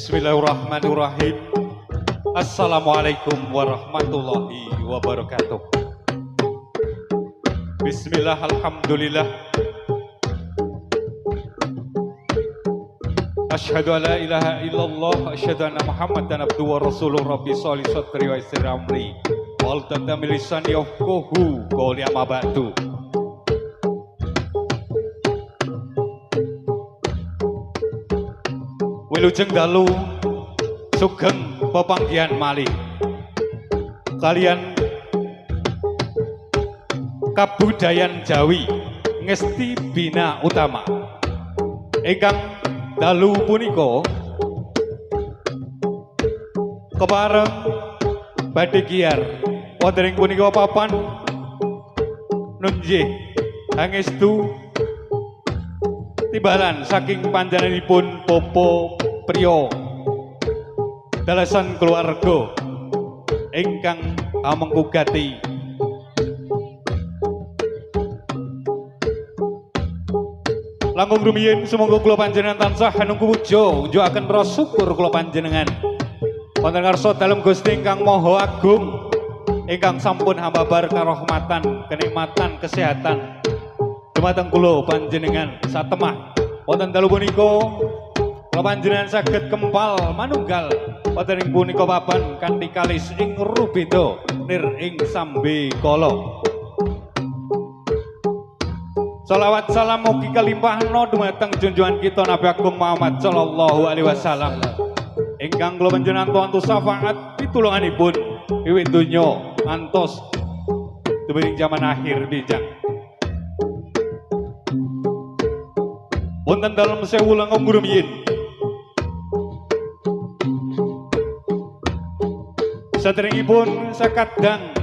Bismillahirrahmanirrahim. Assalamualaikum warahmatullahi wabarakatuh. Bismillah, alhamdulillah. Asyhadu an la ilaha illallah, asyhadu anna Muhammadan abduhu wa rasuluh. Rabbi sholli sadri wa yassir amri wal tatamil lisani yafqahu qawli amma ba'du. Wilujeng dalu sugeng pepanggihan malih kalian kabudayan Jawi ngesti bina utama ingkang dalu punika kepareng badhe kiyar wonten ing punika papan nunjih pangestu timbalan saking panjenenganipun Popo Priyo dalasan keluarga ingkang amengkugati langkung rumiyin sumangga kula panjenengan tansah nunggu puja njukaken rasa syukur kula panjenengan wonten ngarsa dalem Gusti ingkang Maha Agung ingkang sampun hambabar karahmatan kenikmatan kesehatan dumateng kula panjenengan satemah wonten dalu punika kula panjenengan saged kempal manunggal wonten ing punika papan kanthi kalis ing rubeda nir ing sambe kala. Shalawat salam mugi kalimpahna dumateng junjungan kita Nabi Agung Muhammad sallallahu alaihi wasallam ingkang kula panjenengan tuantu syafaat pitulunganipun wiwit donya ngantos dumateng zaman akhir bijak. Wonten dalem sewu langkung rumiyin saderengipun sakadang